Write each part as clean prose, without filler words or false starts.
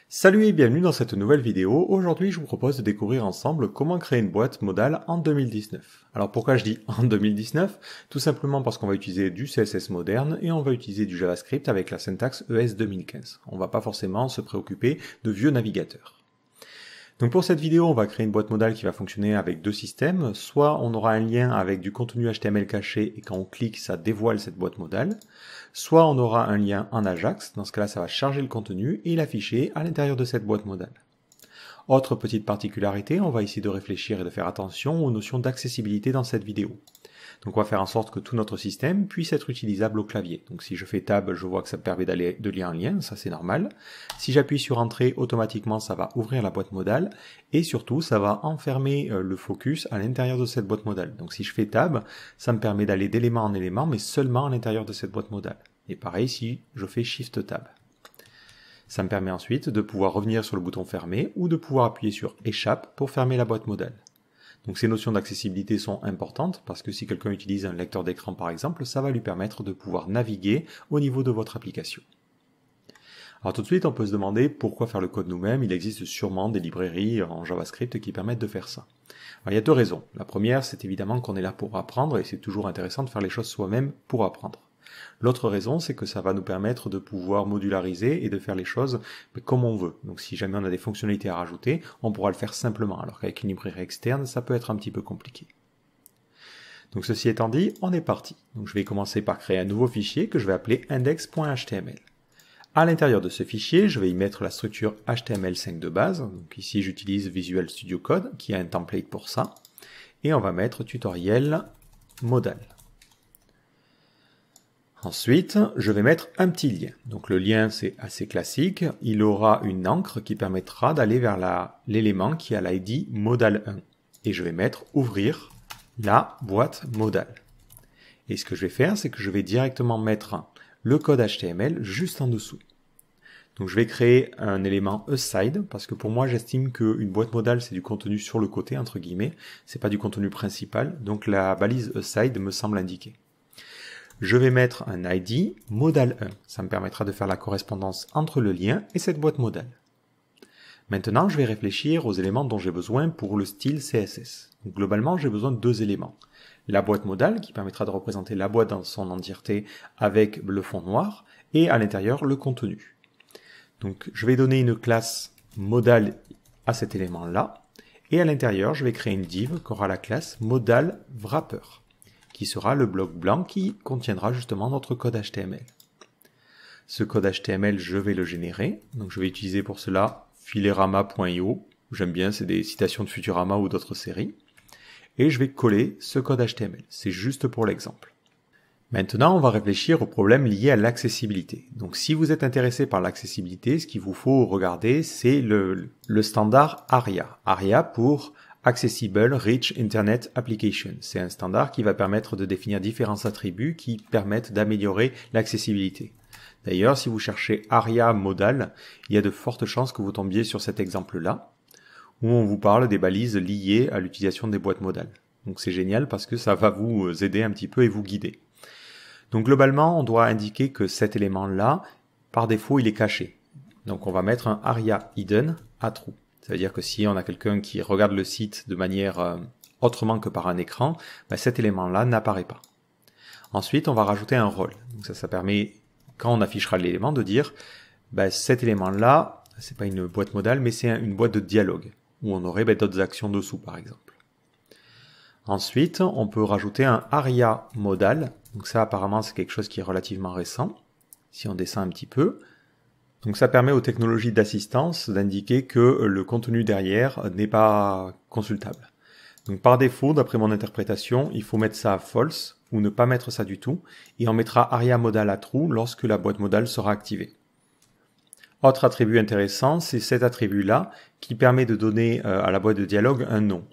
Salut et bienvenue dans cette nouvelle vidéo. Aujourd'hui, je vous propose de découvrir ensemble comment créer une boîte modale en 2019. Alors pourquoi je dis en 2019? Tout simplement parce qu'on va utiliser du CSS moderne et on va utiliser du JavaScript avec la syntaxe ES 2015. On va pas forcément se préoccuper de vieux navigateurs. Donc pour cette vidéo, on va créer une boîte modale qui va fonctionner avec deux systèmes. Soit on aura un lien avec du contenu HTML caché et quand on clique, ça dévoile cette boîte modale. Soit on aura un lien en Ajax, dans ce cas-là, ça va charger le contenu et l'afficher à l'intérieur de cette boîte modale. Autre petite particularité, on va essayer de réfléchir et de faire attention aux notions d'accessibilité dans cette vidéo. Donc on va faire en sorte que tout notre système puisse être utilisable au clavier. Donc si je fais Tab, je vois que ça me permet de lire un lien, ça c'est normal. Si j'appuie sur Entrée, automatiquement ça va ouvrir la boîte modale. Et surtout, ça va enfermer le focus à l'intérieur de cette boîte modale. Donc si je fais Tab, ça me permet d'aller d'élément en élément, mais seulement à l'intérieur de cette boîte modale. Et pareil si je fais Shift Tab. Ça me permet ensuite de pouvoir revenir sur le bouton fermer ou de pouvoir appuyer sur Échappe pour fermer la boîte modale. Donc ces notions d'accessibilité sont importantes parce que si quelqu'un utilise un lecteur d'écran par exemple, ça va lui permettre de pouvoir naviguer au niveau de votre application. Alors tout de suite, on peut se demander pourquoi faire le code nous-mêmes. Il existe sûrement des librairies en JavaScript qui permettent de faire ça. Alors, il y a deux raisons. La première, c'est évidemment qu'on est là pour apprendre et c'est toujours intéressant de faire les choses soi-même pour apprendre. L'autre raison, c'est que ça va nous permettre de pouvoir modulariser et de faire les choses comme on veut. Donc si jamais on a des fonctionnalités à rajouter, on pourra le faire simplement, alors qu'avec une librairie externe, ça peut être un petit peu compliqué. Donc ceci étant dit, on est parti. Donc je vais commencer par créer un nouveau fichier que je vais appeler index.html. À l'intérieur de ce fichier, je vais y mettre la structure HTML5 de base. Donc ici, j'utilise Visual Studio Code, qui a un template pour ça. Et on va mettre tutoriel modal. Ensuite, je vais mettre un petit lien. Donc le lien, c'est assez classique. Il aura une encre qui permettra d'aller vers l'élément qui a l'ID modal1. Et je vais mettre ouvrir la boîte modale. Et ce que je vais faire, c'est que je vais directement mettre le code HTML juste en dessous. Donc je vais créer un élément aside parce que pour moi, j'estime qu'une boîte modale, c'est du contenu sur le côté, entre guillemets. C'est pas du contenu principal. Donc la balise aside me semble indiquer. Je vais mettre un ID modal1. Ça me permettra de faire la correspondance entre le lien et cette boîte modale. Maintenant, je vais réfléchir aux éléments dont j'ai besoin pour le style CSS. Donc, globalement, j'ai besoin de deux éléments. La boîte modale, qui permettra de représenter la boîte dans son entièreté avec le fond noir, et à l'intérieur, le contenu. Donc, je vais donner une classe modal à cet élément-là, et à l'intérieur, je vais créer une div qui aura la classe modal wrapper, qui sera le bloc blanc qui contiendra justement notre code HTML. Ce code HTML, je vais le générer. Donc je vais utiliser pour cela filerama.io. J'aime bien, c'est des citations de Futurama ou d'autres séries. Et je vais coller ce code HTML. C'est juste pour l'exemple. Maintenant, on va réfléchir aux problèmes liés à l'accessibilité. Donc si vous êtes intéressé par l'accessibilité, ce qu'il vous faut regarder, c'est le standard ARIA. ARIA pour Accessible Rich Internet Application. C'est un standard qui va permettre de définir différents attributs qui permettent d'améliorer l'accessibilité. D'ailleurs, si vous cherchez ARIA modal, il y a de fortes chances que vous tombiez sur cet exemple-là, où on vous parle des balises liées à l'utilisation des boîtes modales. Donc c'est génial parce que ça va vous aider un petit peu et vous guider. Donc globalement, on doit indiquer que cet élément-là, par défaut, il est caché. Donc on va mettre un ARIA hidden à true. Ça veut dire que si on a quelqu'un qui regarde le site de manière autrement que par un écran, cet élément-là n'apparaît pas. Ensuite, on va rajouter un rôle. Donc ça permet, quand on affichera l'élément, de dire cet élément-là, c'est pas une boîte modale, mais c'est une boîte de dialogue, où on aurait d'autres actions dessous, par exemple. Ensuite, on peut rajouter un ARIA modal. Donc ça, apparemment, c'est quelque chose qui est relativement récent. Si on descend un petit peu, donc ça permet aux technologies d'assistance d'indiquer que le contenu derrière n'est pas consultable. Donc par défaut, d'après mon interprétation, il faut mettre ça à false ou ne pas mettre ça du tout, et on mettra ARIA modal à true lorsque la boîte modale sera activée. Autre attribut intéressant, c'est cet attribut-là qui permet de donner à la boîte de dialogue un nom.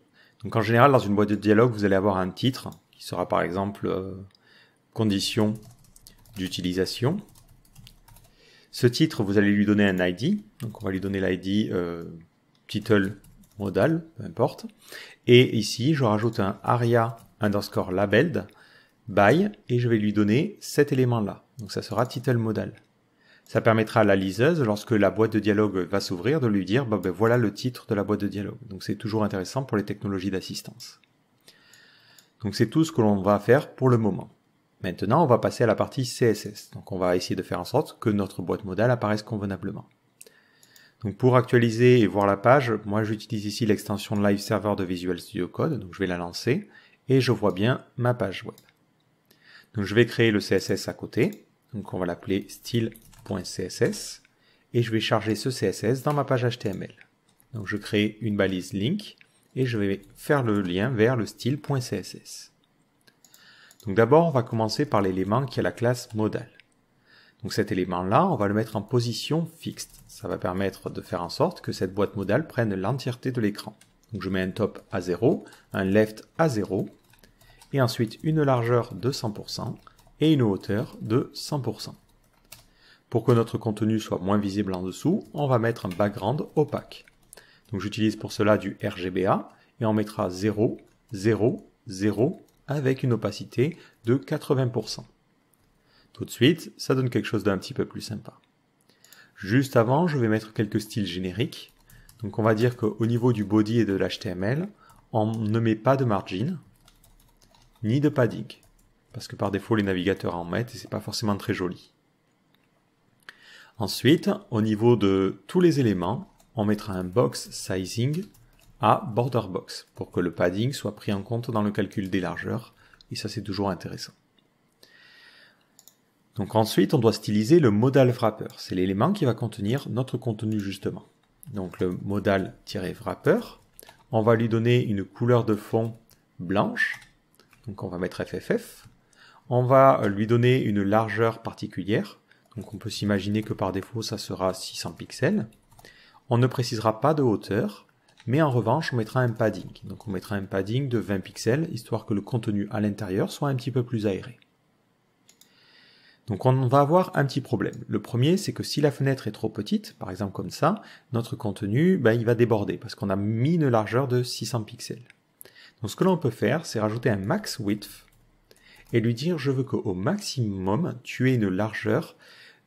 Donc en général, dans une boîte de dialogue, vous allez avoir un titre qui sera par exemple conditions d'utilisation. Ce titre, vous allez lui donner un ID, donc on va lui donner l'ID title modal, peu importe. Et ici, je rajoute un ARIA underscore labeled by, et je vais lui donner cet élément-là. Donc ça sera title modal. Ça permettra à la liseuse, lorsque la boîte de dialogue va s'ouvrir, de lui dire ben voilà le titre de la boîte de dialogue. Donc c'est toujours intéressant pour les technologies d'assistance. Donc c'est tout ce que l'on va faire pour le moment. Maintenant, on va passer à la partie CSS. Donc on va essayer de faire en sorte que notre boîte modale apparaisse convenablement. Donc pour actualiser et voir la page, moi j'utilise ici l'extension Live Server de Visual Studio Code, donc je vais la lancer et je vois bien ma page web. Donc je vais créer le CSS à côté, donc on va l'appeler style.css et je vais charger ce CSS dans ma page HTML. Donc je crée une balise link et je vais faire le lien vers le style.css. Donc d'abord on va commencer par l'élément qui est la classe modal. Donc cet élément-là, on va le mettre en position fixe. Ça va permettre de faire en sorte que cette boîte modale prenne l'entièreté de l'écran. Donc je mets un top à 0, un left à 0, et ensuite une largeur de 100% et une hauteur de 100%. Pour que notre contenu soit moins visible en dessous, on va mettre un background opaque. Donc j'utilise pour cela du RGBA et on mettra 0, 0, 0 avec une opacité de 80%. Tout de suite, ça donne quelque chose d'un petit peu plus sympa. Juste avant, je vais mettre quelques styles génériques. Donc on va dire qu'au niveau du body et de l'HTML, on ne met pas de margin, ni de padding. Parce que par défaut, les navigateurs en mettent et c'est pas forcément très joli. Ensuite, au niveau de tous les éléments, on mettra un box sizing à border box pour que le padding soit pris en compte dans le calcul des largeurs. Et ça, c'est toujours intéressant. Donc ensuite, on doit styliser le modal wrapper. C'est l'élément qui va contenir notre contenu justement. Donc le modal-wrapper, on va lui donner une couleur de fond blanche. Donc on va mettre FFF. On va lui donner une largeur particulière. Donc on peut s'imaginer que par défaut, ça sera 600 pixels. On ne précisera pas de hauteur, mais en revanche, on mettra un padding. Donc on mettra un padding de 20 pixels, histoire que le contenu à l'intérieur soit un petit peu plus aéré. Donc on va avoir un petit problème. Le premier, c'est que si la fenêtre est trop petite, par exemple comme ça, notre contenu, il va déborder parce qu'on a mis une largeur de 600 pixels. Donc ce que l'on peut faire, c'est rajouter un max width et lui dire je veux qu'au maximum, tu aies une largeur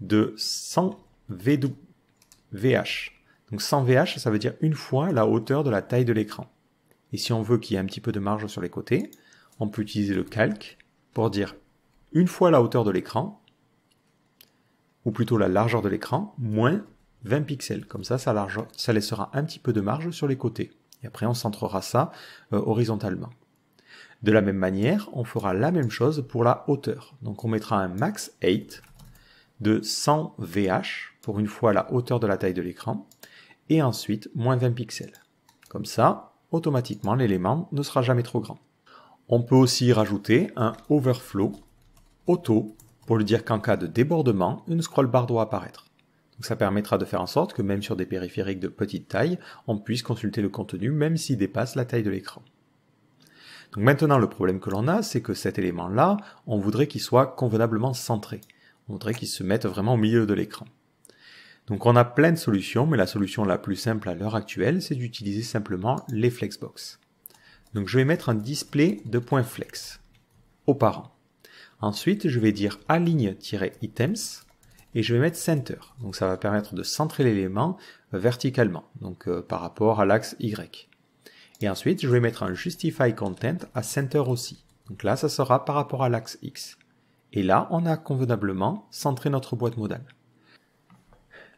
de 100 VH. Donc 100 VH, ça veut dire une fois la hauteur de la taille de l'écran. Et si on veut qu'il y ait un petit peu de marge sur les côtés, on peut utiliser le calque pour dire une fois la hauteur de l'écran, ou plutôt la largeur de l'écran, moins 20 pixels. Comme ça, ça laissera un petit peu de marge sur les côtés. Et après, on centrera ça horizontalement. De la même manière, on fera la même chose pour la hauteur. Donc on mettra un max 8 de 100 VH pour une fois la hauteur de la taille de l'écran, et ensuite moins 20 pixels. Comme ça, automatiquement, l'élément ne sera jamais trop grand. On peut aussi rajouter un overflow auto pour lui dire qu'en cas de débordement, une scroll bar doit apparaître. Donc ça permettra de faire en sorte que même sur des périphériques de petite taille, on puisse consulter le contenu même s'il dépasse la taille de l'écran. Donc maintenant, le problème que l'on a, c'est que cet élément-là, on voudrait qu'il soit convenablement centré. On voudrait qu'il se mette vraiment au milieu de l'écran. Donc on a plein de solutions, mais la solution la plus simple à l'heure actuelle, c'est d'utiliser simplement les flexbox. Donc je vais mettre un display de point flex au parent. Ensuite, je vais dire align-items et je vais mettre center. Donc ça va permettre de centrer l'élément verticalement, donc par rapport à l'axe Y. Et ensuite, je vais mettre un justify content à center aussi. Donc là, ça sera par rapport à l'axe X. Et là, on a convenablement centré notre boîte modale.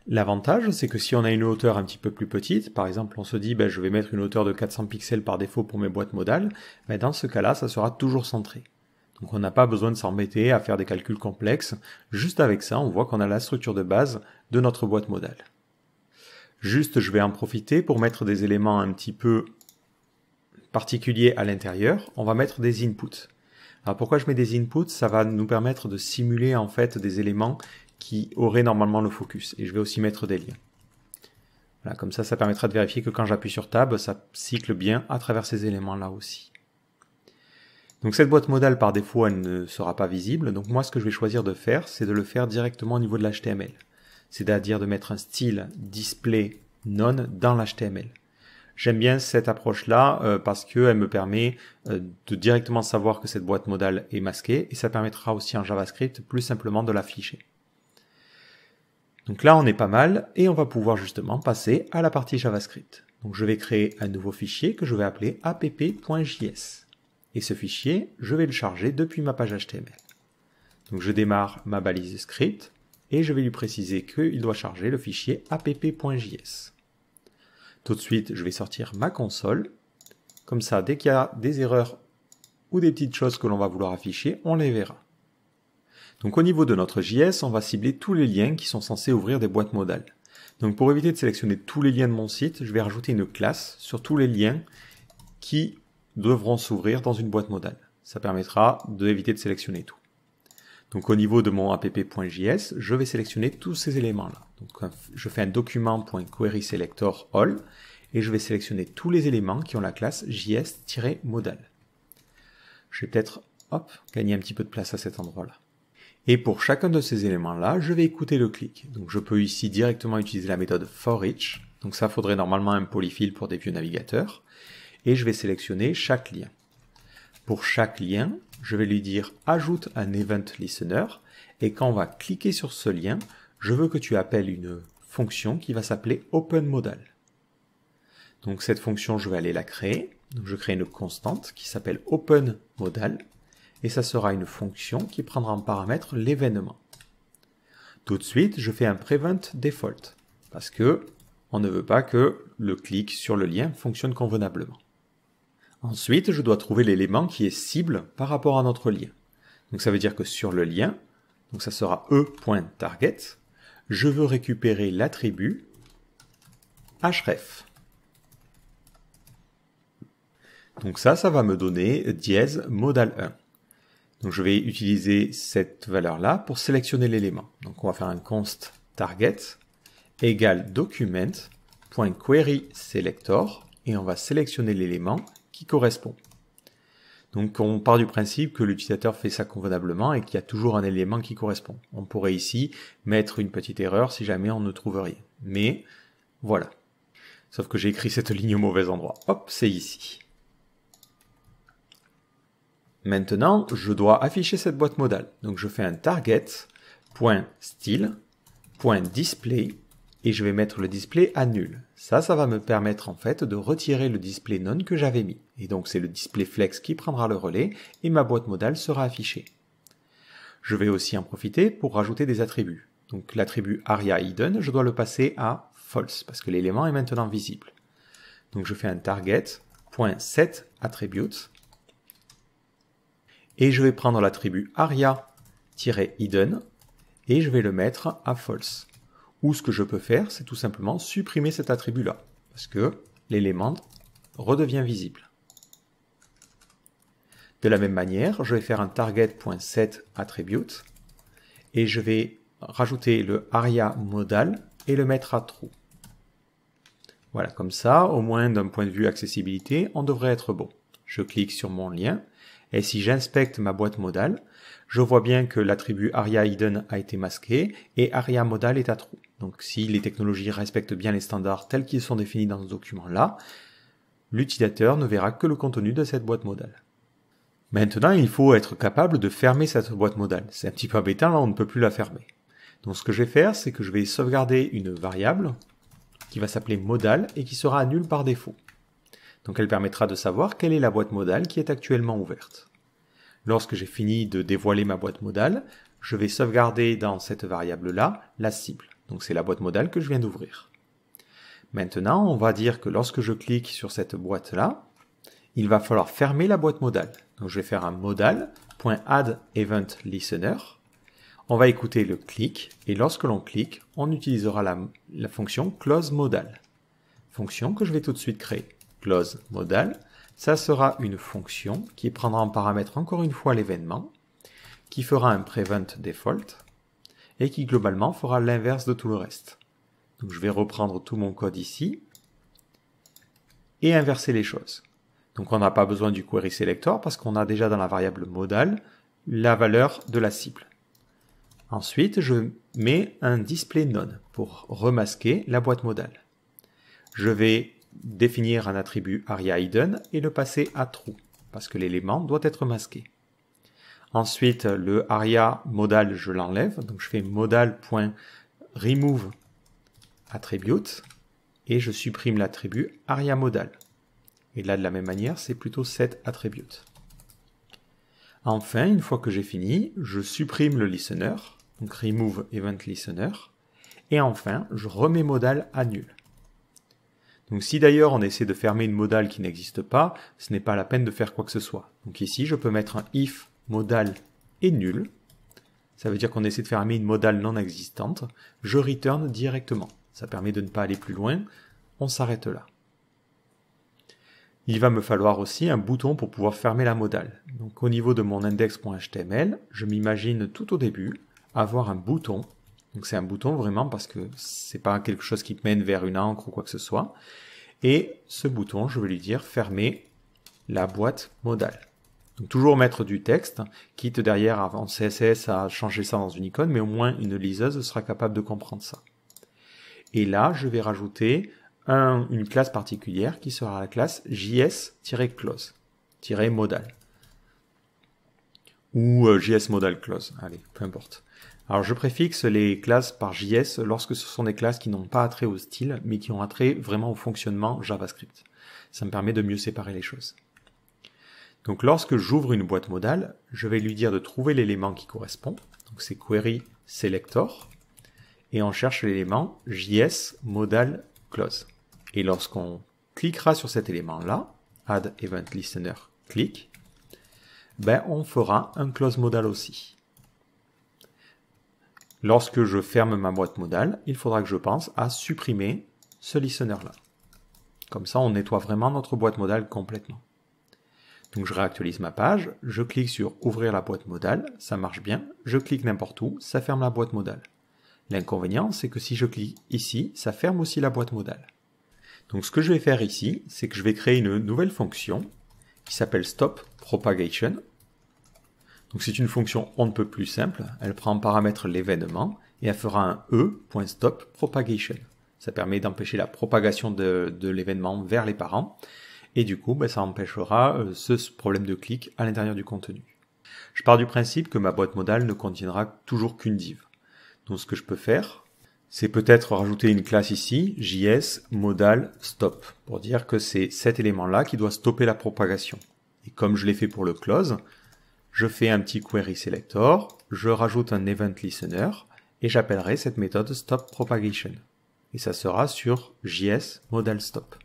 L'avantage, c'est que si on a une hauteur un petit peu plus petite, par exemple, on se dit je vais mettre une hauteur de 400 pixels par défaut pour mes boîtes modales, dans ce cas-là, ça sera toujours centré. Donc on n'a pas besoin de s'embêter à faire des calculs complexes. Juste avec ça, on voit qu'on a la structure de base de notre boîte modale. Juste, je vais en profiter pour mettre des éléments un petit peu particuliers à l'intérieur. On va mettre des inputs. Alors pourquoi je mets des inputs? Ça va nous permettre de simuler en fait des éléments qui auraient normalement le focus. Et je vais aussi mettre des liens. Voilà, comme ça, ça permettra de vérifier que quand j'appuie sur Tab, ça cycle bien à travers ces éléments-là aussi. Donc cette boîte modale, par défaut, elle ne sera pas visible. Donc moi, ce que je vais choisir de faire, c'est de le faire directement au niveau de l'HTML. C'est-à-dire de mettre un style display none dans l'HTML. J'aime bien cette approche-là parce qu'elle me permet de directement savoir que cette boîte modale est masquée et ça permettra aussi en JavaScript plus simplement de l'afficher. Donc là, on est pas mal et on va pouvoir justement passer à la partie JavaScript. Donc je vais créer un nouveau fichier que je vais appeler app.js. Et ce fichier, je vais le charger depuis ma page HTML. Donc je démarre ma balise script et je vais lui préciser qu'il doit charger le fichier app.js. Tout de suite, je vais sortir ma console. Comme ça, dès qu'il y a des erreurs ou des petites choses que l'on va vouloir afficher, on les verra. Donc au niveau de notre JS, on va cibler tous les liens qui sont censés ouvrir des boîtes modales. Donc pour éviter de sélectionner tous les liens de mon site, je vais rajouter une classe sur tous les liens qui devront s'ouvrir dans une boîte modale. Ça permettra d'éviter de sélectionner tout. Donc au niveau de mon app.js, je vais sélectionner tous ces éléments-là. Donc je fais un document.querySelectorAll et je vais sélectionner tous les éléments qui ont la classe js-modal. Je vais peut-être gagner un petit peu de place à cet endroit-là. Et pour chacun de ces éléments-là, je vais écouter le clic. Donc je peux ici directement utiliser la méthode forEach. Donc ça faudrait normalement un polyfill pour des vieux navigateurs. Et je vais sélectionner chaque lien. Pour chaque lien, je vais lui dire ajoute un event listener. Et quand on va cliquer sur ce lien, je veux que tu appelles une fonction qui va s'appeler openModal. Donc cette fonction, je vais aller la créer. Donc je crée une constante qui s'appelle openModal. Et ça sera une fonction qui prendra en paramètre l'événement. Tout de suite, je fais un prevent default, parce que on ne veut pas que le clic sur le lien fonctionne convenablement. Ensuite, je dois trouver l'élément qui est cible par rapport à notre lien. Donc ça veut dire que sur le lien, donc ça sera e.target, je veux récupérer l'attribut href. Donc ça va me donner dièse modal1. Donc je vais utiliser cette valeur-là pour sélectionner l'élément. Donc on va faire un const target égale document.querySelector et on va sélectionner l'élément qui correspond. Donc on part du principe que l'utilisateur fait ça convenablement et qu'il y a toujours un élément qui correspond. On pourrait ici mettre une petite erreur si jamais on ne trouve rien. Mais voilà. Sauf que j'ai écrit cette ligne au mauvais endroit. Hop, c'est ici. Maintenant, je dois afficher cette boîte modale. Donc je fais un target.style.display et je vais mettre le display à nul. Ça va me permettre en fait de retirer le display none que j'avais mis. Et donc c'est le display flex qui prendra le relais et ma boîte modale sera affichée. Je vais aussi en profiter pour rajouter des attributs. Donc l'attribut aria hidden, je dois le passer à false parce que l'élément est maintenant visible. Donc je fais un target.setAttribute. Et je vais prendre l'attribut aria-hidden et je vais le mettre à false. Ou ce que je peux faire, c'est tout simplement supprimer cet attribut-là, parce que l'élément redevient visible. De la même manière, je vais faire un target.setAttribute et je vais rajouter le aria modal et le mettre à true. Voilà, comme ça, au moins d'un point de vue accessibilité, on devrait être bon. Je clique sur mon lien. Et si j'inspecte ma boîte modale, je vois bien que l'attribut aria hidden a été masqué et aria modal est à true. Donc si les technologies respectent bien les standards tels qu'ils sont définis dans ce document-là, l'utilisateur ne verra que le contenu de cette boîte modale. Maintenant, il faut être capable de fermer cette boîte modale. C'est un petit peu embêtant, là on ne peut plus la fermer. Donc ce que je vais faire, c'est que je vais sauvegarder une variable qui va s'appeler modal et qui sera nulle par défaut. Donc elle permettra de savoir quelle est la boîte modale qui est actuellement ouverte. Lorsque j'ai fini de dévoiler ma boîte modale, je vais sauvegarder dans cette variable-là la cible. Donc c'est la boîte modale que je viens d'ouvrir. Maintenant, on va dire que lorsque je clique sur cette boîte-là, il va falloir fermer la boîte modale. Donc je vais faire un modal.addEventListener. On va écouter le clic et lorsque l'on clique, on utilisera la fonction closeModal. Fonction que je vais tout de suite créer. closeModal, ça sera une fonction qui prendra en paramètre encore une fois l'événement, qui fera un prevent default et qui globalement fera l'inverse de tout le reste. Donc je vais reprendre tout mon code ici et inverser les choses. Donc on n'a pas besoin du query selector parce qu'on a déjà dans la variable modal la valeur de la cible. Ensuite, je mets un display none pour remasquer la boîte modale. Je vais définir un attribut aria hidden et le passer à true parce que l'élément doit être masqué. Ensuite, le aria modal, je l'enlève, donc je fais modal.addEventListener remove attribute et je supprime l'attribut aria modal. Et là, de la même manière, c'est plutôt set attribute. Enfin, une fois que j'ai fini, je supprime le listener, donc remove event listener, et enfin, je remets modal à nul. Donc si d'ailleurs on essaie de fermer une modale qui n'existe pas, ce n'est pas la peine de faire quoi que ce soit. Donc ici, je peux mettre un if modal est nul. Ça veut dire qu'on essaie de fermer une modale non existante. Je return directement. Ça permet de ne pas aller plus loin. On s'arrête là. Il va me falloir aussi un bouton pour pouvoir fermer la modale. Donc au niveau de mon index.html, je m'imagine tout au début avoir un bouton. Donc c'est un bouton vraiment parce que c'est pas quelque chose qui mène vers une encre ou quoi que ce soit. Et ce bouton, je vais lui dire fermer la boîte modale. Donc toujours mettre du texte, quitte derrière avant CSS à changer ça dans une icône, mais au moins une liseuse sera capable de comprendre ça. Et là, je vais rajouter une classe particulière qui sera la classe js-close, -modal. Ou js-modal-close, allez, peu importe. Alors je préfixe les classes par JS lorsque ce sont des classes qui n'ont pas attrait au style, mais qui ont attrait vraiment au fonctionnement JavaScript. Ça me permet de mieux séparer les choses. Donc lorsque j'ouvre une boîte modale, je vais lui dire de trouver l'élément qui correspond. Donc c'est query selector. Et on cherche l'élément JS modal close. Et lorsqu'on cliquera sur cet élément-là, add event listener click, ben on fera un close modal aussi. Lorsque je ferme ma boîte modale, il faudra que je pense à supprimer ce listener-là. Comme ça, on nettoie vraiment notre boîte modale complètement. Donc je réactualise ma page, je clique sur ouvrir la boîte modale, ça marche bien, je clique n'importe où, ça ferme la boîte modale. L'inconvénient, c'est que si je clique ici, ça ferme aussi la boîte modale. Donc ce que je vais faire ici, c'est que je vais créer une nouvelle fonction qui s'appelle stop propagation. Donc c'est une fonction on ne peut plus simple, elle prend en paramètre l'événement et elle fera un e.stop propagation. Ça permet d'empêcher la propagation de l'événement vers les parents et du coup ça empêchera ce problème de clic à l'intérieur du contenu. Je pars du principe que ma boîte modale ne contiendra toujours qu'une div. Donc ce que je peux faire, c'est peut-être rajouter une classe ici, js modal stop, pour dire que c'est cet élément-là qui doit stopper la propagation. Et comme je l'ai fait pour le close, je fais un petit query selector, je rajoute un event listener, et j'appellerai cette méthode stop propagation. Et ça sera sur js modal stop.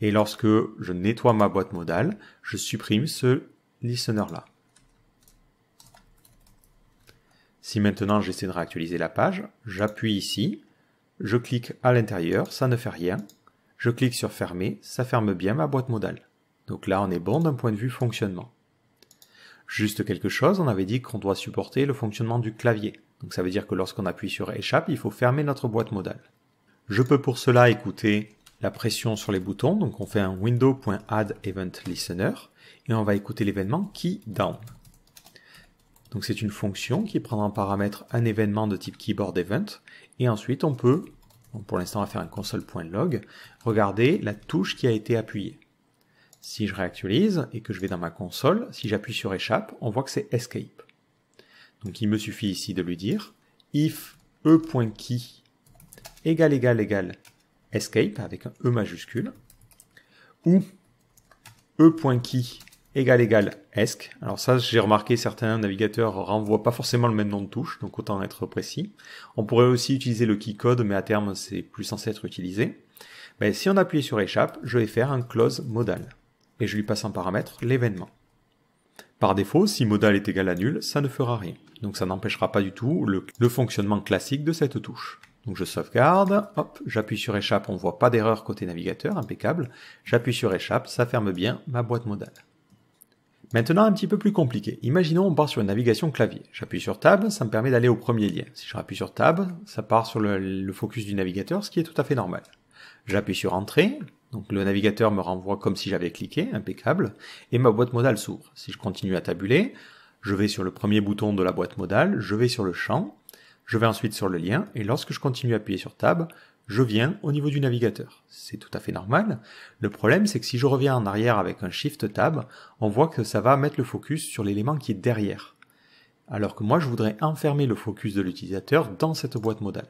Et lorsque je nettoie ma boîte modale, je supprime ce listener-là. Si maintenant j'essaie de réactualiser la page, j'appuie ici, je clique à l'intérieur, ça ne fait rien. Je clique sur fermer, ça ferme bien ma boîte modale. Donc là on est bon d'un point de vue fonctionnement. Juste quelque chose, on avait dit qu'on doit supporter le fonctionnement du clavier. Donc ça veut dire que lorsqu'on appuie sur échappe, il faut fermer notre boîte modale. Je peux pour cela écouter la pression sur les boutons, donc on fait un window.add_event_listener et on va écouter l'événement key down. Donc c'est une fonction qui prendra en paramètre un événement de type keyboard event et ensuite on peut, pour l'instant on va faire un console.log, regarder la touche qui a été appuyée. Si je réactualise et que je vais dans ma console, si j'appuie sur échappe, on voit que c'est escape. Donc il me suffit ici de lui dire if e.key égale escape avec un E majuscule ou e.key égale esc. Alors ça, j'ai remarqué certains navigateurs renvoient pas forcément le même nom de touche, donc autant être précis. On pourrait aussi utiliser le keycode, mais à terme, c'est plus censé être utilisé. Ben, si on appuie sur échappe, je vais faire un close modal. Et je lui passe en paramètre l'événement. Par défaut, si modal est égal à nul, ça ne fera rien. Donc ça n'empêchera pas du tout le fonctionnement classique de cette touche. Donc je sauvegarde, hop, j'appuie sur échappe, on voit pas d'erreur côté navigateur, impeccable. J'appuie sur échappe, ça ferme bien ma boîte modale. Maintenant, un petit peu plus compliqué. Imaginons on part sur une navigation clavier. J'appuie sur Tab, ça me permet d'aller au premier lien. Si je rappuie sur Tab, ça part sur le focus du navigateur, ce qui est tout à fait normal. J'appuie sur Entrée, donc le navigateur me renvoie comme si j'avais cliqué, impeccable, et ma boîte modale s'ouvre. Si je continue à tabuler, je vais sur le premier bouton de la boîte modale, je vais sur le champ, je vais ensuite sur le lien, et lorsque je continue à appuyer sur Tab, je viens au niveau du navigateur. C'est tout à fait normal. Le problème, c'est que si je reviens en arrière avec un Shift Tab, on voit que ça va mettre le focus sur l'élément qui est derrière. alors que moi je voudrais enfermer le focus de l'utilisateur dans cette boîte modale.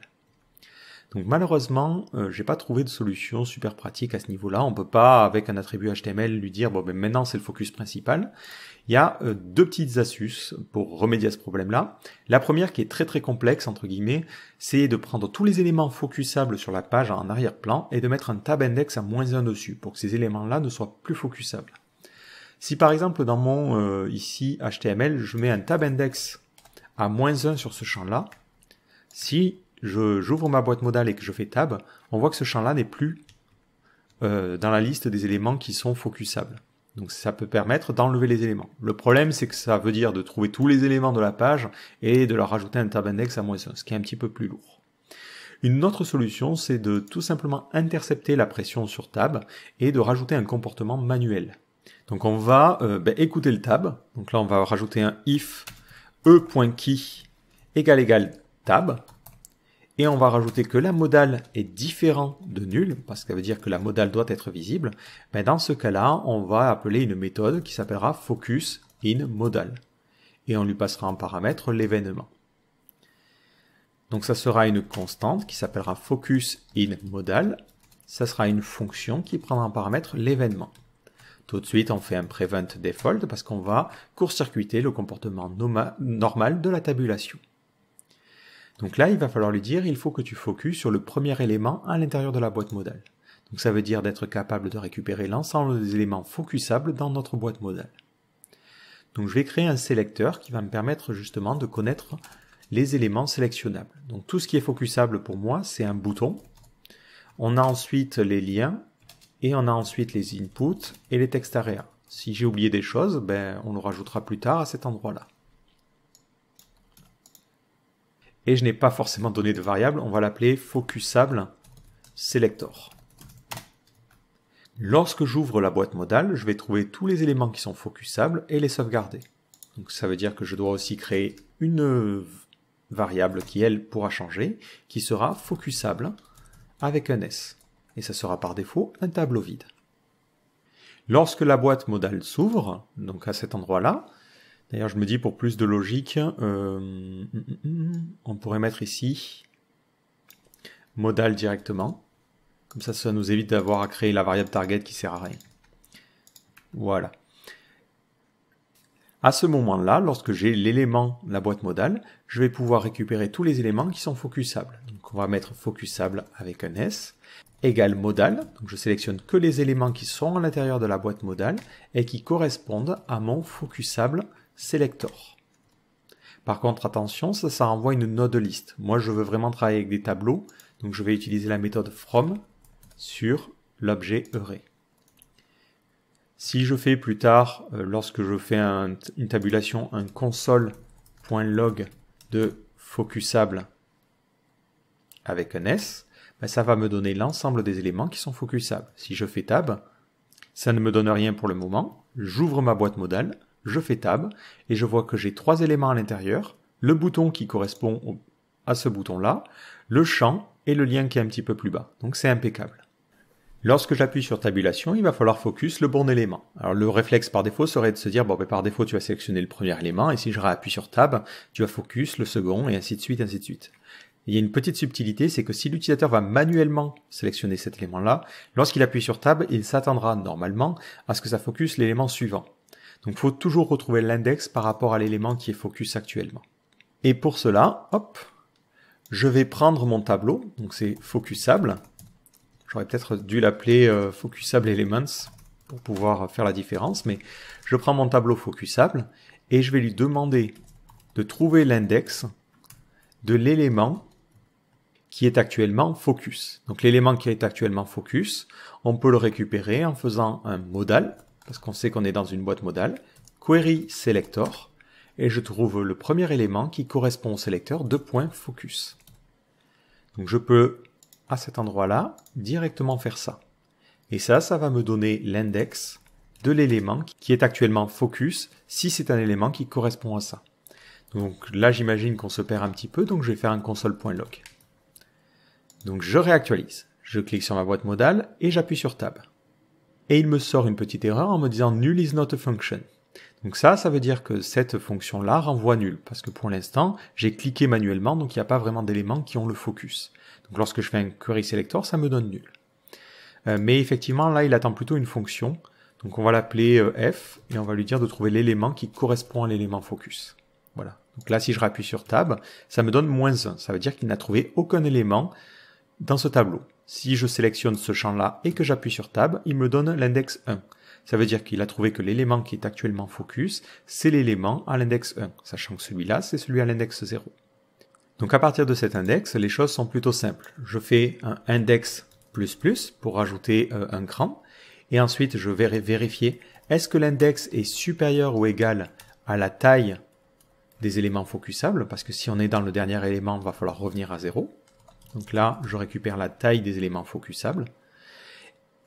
Donc malheureusement, j'ai pas trouvé de solution super pratique à ce niveau-là. On peut pas, avec un attribut HTML, lui dire bon ben maintenant c'est le focus principal. Il y a deux petites astuces pour remédier à ce problème-là. La première, qui est très très complexe entre guillemets, c'est de prendre tous les éléments focusables sur la page en arrière-plan et de mettre un tab index à -1 dessus pour que ces éléments-là ne soient plus focusables. Si par exemple dans mon ici HTML, je mets un tab index à -1 sur ce champ-là, si j'ouvre ma boîte modale et que je fais tab, on voit que ce champ-là n'est plus dans la liste des éléments qui sont focusables. Donc ça peut permettre d'enlever les éléments. Le problème, c'est que ça veut dire de trouver tous les éléments de la page et de leur rajouter un tab index à -1, ce qui est un petit peu plus lourd. Une autre solution, c'est de tout simplement intercepter la pression sur tab et de rajouter un comportement manuel. Donc on va écouter le tab. Donc là, on va rajouter un if e.key égale tab. Et on va rajouter que la modale est différente de nul, parce que ça veut dire que la modale doit être visible. Ben dans ce cas-là, on va appeler une méthode qui s'appellera focus in modal. Et on lui passera en paramètre l'événement. Donc ça sera une constante qui s'appellera focus in modal. Ça sera une fonction qui prendra en paramètre l'événement. Tout de suite, on fait un prevent default parce qu'on va court-circuiter le comportement normal de la tabulation. Donc là, il va falloir lui dire, il faut que tu focuses sur le premier élément à l'intérieur de la boîte modale. Donc ça veut dire d'être capable de récupérer l'ensemble des éléments focusables dans notre boîte modale. Donc je vais créer un sélecteur qui va me permettre justement de connaître les éléments sélectionnables. Donc tout ce qui est focusable pour moi, c'est un bouton. On a ensuite les liens et on a ensuite les inputs et les text area. Si j'ai oublié des choses, on le rajoutera plus tard à cet endroit-là. Et je n'ai pas forcément donné de variable, on va l'appeler focusable selector. Lorsque j'ouvre la boîte modale, je vais trouver tous les éléments qui sont focusables et les sauvegarder. Donc ça veut dire que je dois aussi créer une variable qui, elle, pourra changer, qui sera focusable avec un S. Et ça sera par défaut un tableau vide. Lorsque la boîte modale s'ouvre, donc à cet endroit-là, d'ailleurs, je me dis pour plus de logique, on pourrait mettre ici modal directement. Comme ça nous évite d'avoir à créer la variable target qui sert à rien. Voilà. À ce moment-là, lorsque j'ai l'élément, la boîte modale, je vais pouvoir récupérer tous les éléments qui sont focusables. Donc on va mettre focusable avec un S, égale modal. Donc je sélectionne que les éléments qui sont à l'intérieur de la boîte modale et qui correspondent à mon focusable selector. Par contre, attention, ça renvoie une node list. Moi, je veux vraiment travailler avec des tableaux, donc je vais utiliser la méthode from sur l'objet array. Si je fais plus tard, lorsque je fais une tabulation, un console.log de focusable avec un S, ça va me donner l'ensemble des éléments qui sont focusables. Si je fais tab, ça ne me donne rien pour le moment. J'ouvre ma boîte modale, je fais tab, et je vois que j'ai 3 éléments à l'intérieur, le bouton qui correspond à ce bouton-là, le champ et le lien qui est un petit peu plus bas. Donc c'est impeccable. Lorsque j'appuie sur tabulation, il va falloir focus le bon élément. Alors le réflexe par défaut serait de se dire, par défaut tu vas sélectionner le premier élément, et si je réappuie sur tab, tu vas focus le second, et ainsi de suite, ainsi de suite. Il y a une petite subtilité, c'est que si l'utilisateur va manuellement sélectionner cet élément-là, lorsqu'il appuie sur tab, il s'attendra normalement à ce que ça focus l'élément suivant. Donc il faut toujours retrouver l'index par rapport à l'élément qui est focus actuellement. Et pour cela, hop, je vais prendre mon tableau, donc c'est focusable. J'aurais peut-être dû l'appeler focusable elements pour pouvoir faire la différence, mais je prends mon tableau focusable et je vais lui demander de trouver l'index de l'élément qui est actuellement focus. Donc l'élément qui est actuellement focus, on peut le récupérer en faisant un modal, parce qu'on sait qu'on est dans une boîte modale, query selector, et je trouve le premier élément qui correspond au sélecteur de .focus. Donc je peux, à cet endroit-là, directement faire ça. Et ça va me donner l'index de l'élément qui est actuellement focus, si c'est un élément qui correspond à ça. Donc là, j'imagine qu'on se perd un petit peu, donc je vais faire un console.log. Donc je réactualise. Je clique sur ma boîte modale et j'appuie sur Tab. Et il me sort une petite erreur en me disant Null is not a function. Donc ça veut dire que cette fonction-là renvoie nul, parce que pour l'instant, j'ai cliqué manuellement, donc il n'y a pas vraiment d'éléments qui ont le focus. Donc lorsque je fais un query selector, ça me donne nul. Mais effectivement, là, il attend plutôt une fonction. Donc on va l'appeler f, et on va lui dire de trouver l'élément qui correspond à l'élément focus. Voilà. Donc là, si je rappuie sur tab, ça me donne -1. Ça veut dire qu'il n'a trouvé aucun élément dans ce tableau. Si je sélectionne ce champ-là et que j'appuie sur tab, il me donne l'index 1. Ça veut dire qu'il a trouvé que l'élément qui est actuellement focus, c'est l'élément à l'index 1, sachant que celui-là, c'est celui à l'index 0. Donc à partir de cet index, les choses sont plutôt simples. Je fais un index pour rajouter un cran, et ensuite je vais vérifier est-ce que l'index est supérieur ou égal à la taille des éléments focusables, parce que si on est dans le dernier élément, il va falloir revenir à 0. Donc là, je récupère la taille des éléments focusables.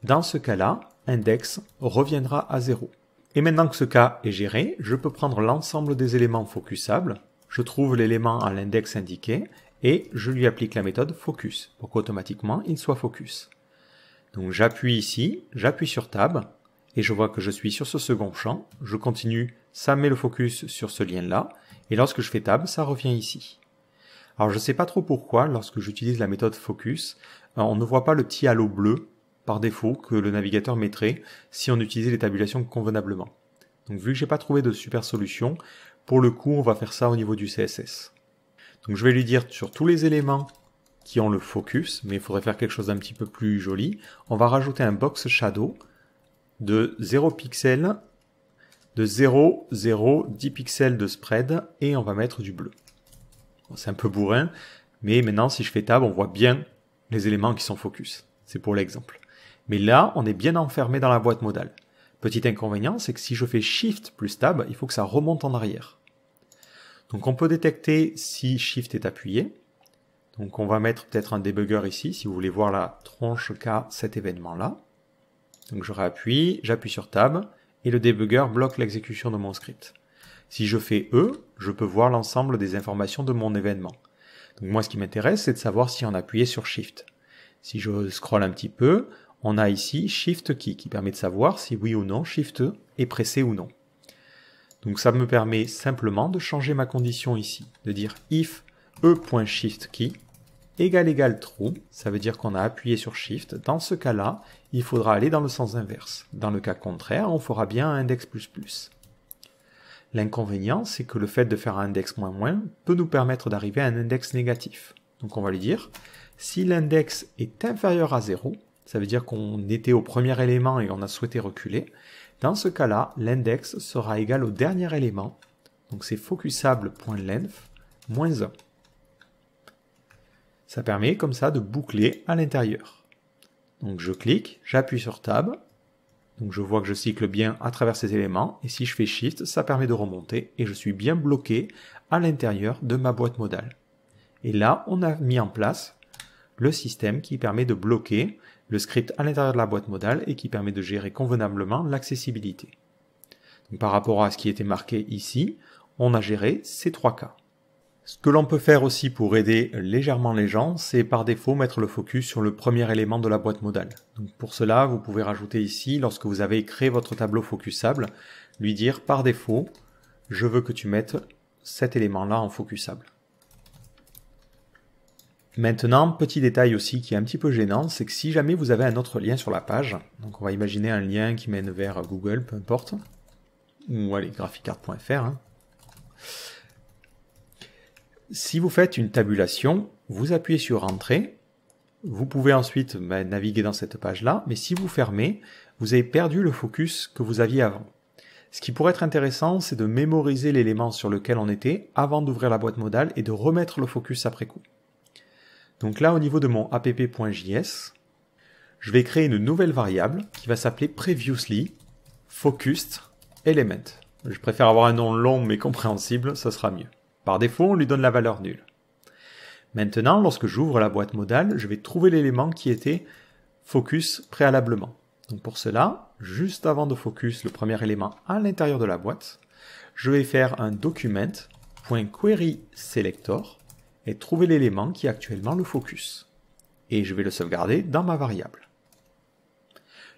Dans ce cas-là, index reviendra à 0. Et maintenant que ce cas est géré, je peux prendre l'ensemble des éléments focusables, je trouve l'élément à l'index indiqué, et je lui applique la méthode focus, pour qu'automatiquement il soit focus. Donc j'appuie ici, j'appuie sur tab, et je vois que je suis sur ce second champ, je continue, ça met le focus sur ce lien-là, et lorsque je fais tab, ça revient ici. Alors je ne sais pas trop pourquoi, lorsque j'utilise la méthode focus, on ne voit pas le petit halo bleu par défaut que le navigateur mettrait si on utilisait les tabulations convenablement. Donc vu que j'ai pas trouvé de super solution, pour le coup on va faire ça au niveau du CSS. Donc je vais lui dire sur tous les éléments qui ont le focus, mais il faudrait faire quelque chose d'un petit peu plus joli, on va rajouter un box shadow de 0 pixels, de 0, 0, 10 pixels de spread, et on va mettre du bleu. Bon, c'est un peu bourrin, mais maintenant si je fais tab, on voit bien les éléments qui sont focus. C'est pour l'exemple. Mais là, on est bien enfermé dans la boîte modale. Petit inconvénient, c'est que si je fais Shift plus Tab, il faut que ça remonte en arrière. Donc on peut détecter si Shift est appuyé. Donc on va mettre peut-être un debugger ici, si vous voulez voir la tronche qu'a cet événement-là. Donc je réappuie, j'appuie sur Tab, et le debugger bloque l'exécution de mon script. Si je fais E, je peux voir l'ensemble des informations de mon événement. Donc moi, ce qui m'intéresse, c'est de savoir si on a appuyé sur Shift. Si je scrolle un petit peu, on a ici Shift Key qui permet de savoir si oui ou non Shift est pressé ou non. Donc ça me permet simplement de changer ma condition ici, de dire if e.shift_key égale true, ça veut dire qu'on a appuyé sur Shift. Dans ce cas-là, il faudra aller dans le sens inverse. Dans le cas contraire, on fera bien un index++. L'inconvénient, c'est que le fait de faire un index ---- peut nous permettre d'arriver à un index négatif. Donc on va lui dire, si l'index est inférieur à 0, ça veut dire qu'on était au premier élément et on a souhaité reculer. Dans ce cas-là, l'index sera égal au dernier élément. Donc c'est focusable.length -1. Ça permet comme ça de boucler à l'intérieur. Donc je clique, j'appuie sur Tab. Donc je vois que je cycle bien à travers ces éléments. Et si je fais Shift, ça permet de remonter. Et je suis bien bloqué à l'intérieur de ma boîte modale. Et là, on a mis en place le système qui permet de bloquer le script à l'intérieur de la boîte modale et qui permet de gérer convenablement l'accessibilité. Par rapport à ce qui était marqué ici, on a géré ces trois cas. Ce que l'on peut faire aussi pour aider légèrement les gens, c'est par défaut mettre le focus sur le premier élément de la boîte modale. Donc pour cela, vous pouvez rajouter ici, lorsque vous avez créé votre tableau focusable, lui dire par défaut, je veux que tu mettes cet élément-là en focusable. Maintenant, petit détail aussi qui est un petit peu gênant, c'est que si jamais vous avez un autre lien sur la page, donc on va imaginer un lien qui mène vers Google, peu importe, ou allez, graphicart.fr, si vous faites une tabulation, vous appuyez sur Entrée, vous pouvez ensuite naviguer dans cette page-là, mais si vous fermez, vous avez perdu le focus que vous aviez avant. Ce qui pourrait être intéressant, c'est de mémoriser l'élément sur lequel on était avant d'ouvrir la boîte modale et de remettre le focus après coup. Donc là, au niveau de mon app.js, je vais créer une nouvelle variable qui va s'appeler previously focused element. Je préfère avoir un nom long mais compréhensible, ça sera mieux. Par défaut, on lui donne la valeur nulle. Maintenant, lorsque j'ouvre la boîte modale, je vais trouver l'élément qui était focus préalablement. Donc pour cela, juste avant de focus le premier élément à l'intérieur de la boîte, je vais faire un document.querySelector et trouver l'élément qui est actuellement le focus. Et je vais le sauvegarder dans ma variable.